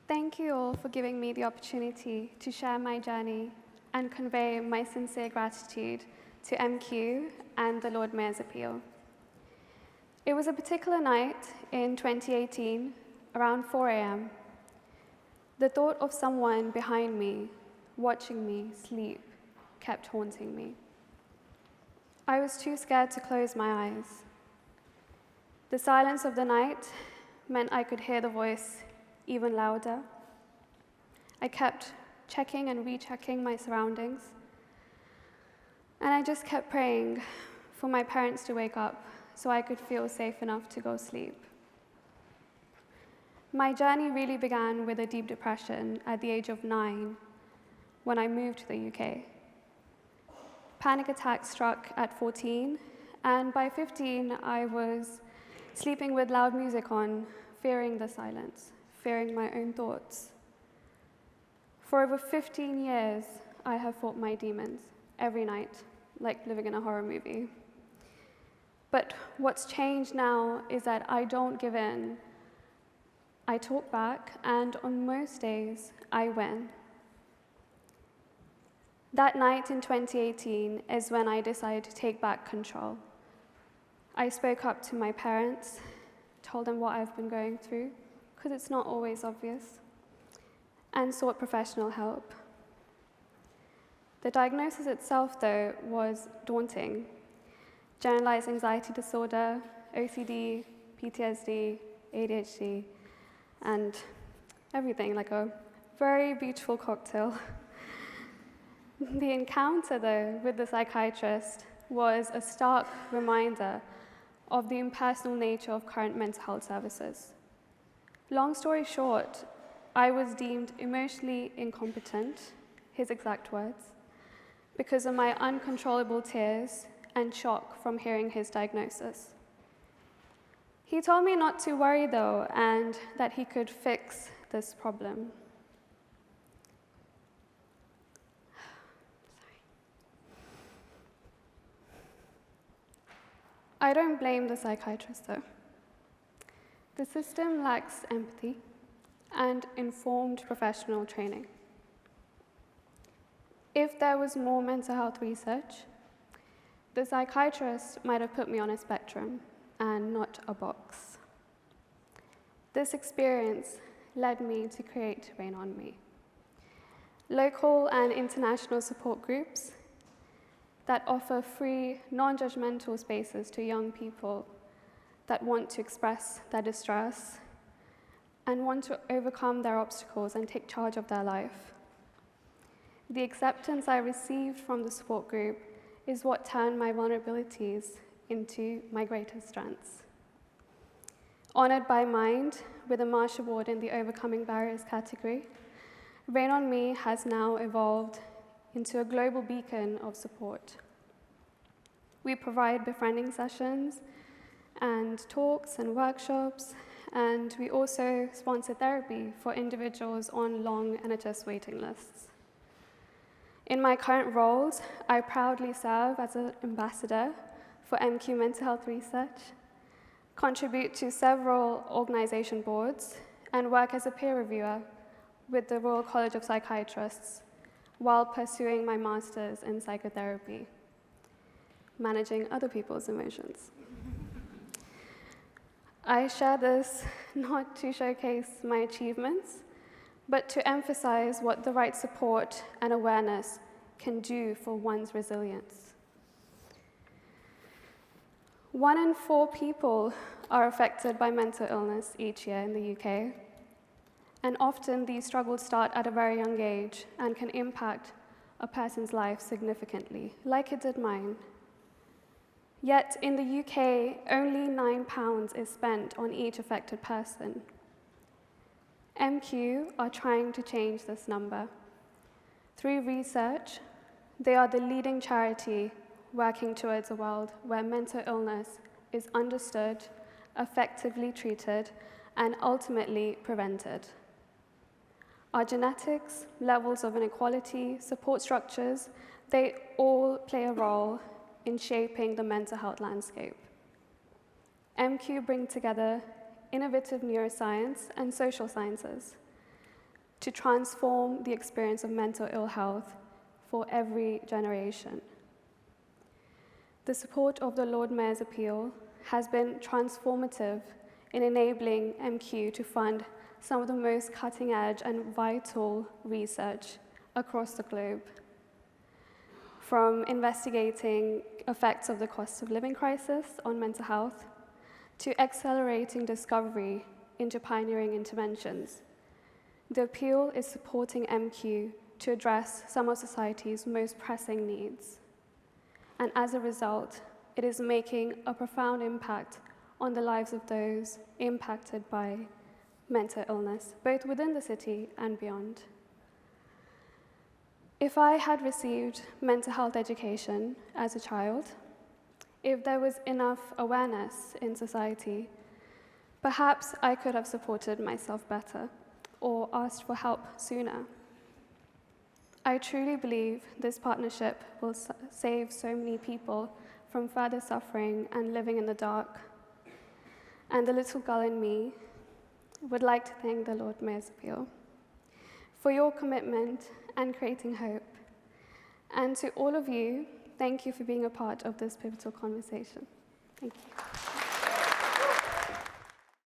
Thank you all for giving me the opportunity to share my journey and convey my sincere gratitude to MQ and the Lord Mayor's appeal. It was a particular night in 2018, around 4 a.m. The thought of someone behind me, watching me sleep, kept haunting me. I was too scared to close my eyes. The silence of the night meant I could hear the voice even louder. I kept checking and rechecking my surroundings, and I just kept praying for my parents to wake up so I could feel safe enough to go sleep. My journey really began with a deep depression at the age of 9 when I moved to the UK. Panic attacks struck at 14, and by 15 I was sleeping with loud music on, fearing the silence, fearing my own thoughts. For over 15 years, I have fought my demons every night, like living in a horror movie. But what's changed now is that I don't give in. I talk back, and on most days, I win. That night in 2018 is when I decided to take back control. I spoke up to my parents, told them what I've been going through, because it's not always obvious, and sought professional help. The diagnosis itself, though, was daunting. Generalized anxiety disorder, OCD, PTSD, ADHD, and everything, like a very beautiful cocktail. The encounter, though, with the psychiatrist was a stark reminder of the impersonal nature of current mental health services. Long story short, I was deemed emotionally incompetent, his exact words, because of my uncontrollable tears and shock from hearing his diagnosis. He told me not to worry, though, and that he could fix this problem. I don't blame the psychiatrist, though. The system lacks empathy and informed professional training. If there was more mental health research, the psychiatrist might have put me on a spectrum and not a box. This experience led me to create Rain on Me, local and international support groups that offer free, non-judgmental spaces to young people that want to express their distress and want to overcome their obstacles and take charge of their life. The acceptance I received from the support group is what turned my vulnerabilities into my greatest strengths. Honored by Mind with a Marsh Award in the Overcoming Barriers category, Rain on Me has now evolved into a global beacon of support. We provide befriending sessions and talks and workshops, and we also sponsor therapy for individuals on long NHS waiting lists. In my current roles, I proudly serve as an ambassador for MQ Mental Health Research, contribute to several organization boards, and work as a peer reviewer with the Royal College of Psychiatrists while pursuing my master's in psychotherapy, managing other people's emotions. I share this not to showcase my achievements, but to emphasize what the right support and awareness can do for one's resilience. 1 in 4 people are affected by mental illness each year in the UK, and often these struggles start at a very young age and can impact a person's life significantly, like it did mine. Yet in the UK, only £9 is spent on each affected person. MQ are trying to change this number. Through research, they are the leading charity working towards a world where mental illness is understood, effectively treated, and ultimately prevented. Our genetics, levels of inequality, support structures, they all play a role in shaping the mental health landscape. MQ bring together innovative neuroscience and social sciences to transform the experience of mental ill health for every generation. The support of the Lord Mayor's appeal has been transformative in enabling MQ to fund some of the most cutting-edge and vital research across the globe, from investigating effects of the cost of living crisis on mental health to accelerating discovery into pioneering interventions. The appeal is supporting MQ to address some of society's most pressing needs. And as a result, it is making a profound impact on the lives of those impacted by mental illness, both within the city and beyond. If I had received mental health education as a child, if there was enough awareness in society, perhaps I could have supported myself better or asked for help sooner. I truly believe this partnership will save so many people from further suffering and living in the dark. And the little girl in me would like to thank the Lord Mayor's appeal for your commitment and creating hope. And to all of you, thank you for being a part of this pivotal conversation. Thank you.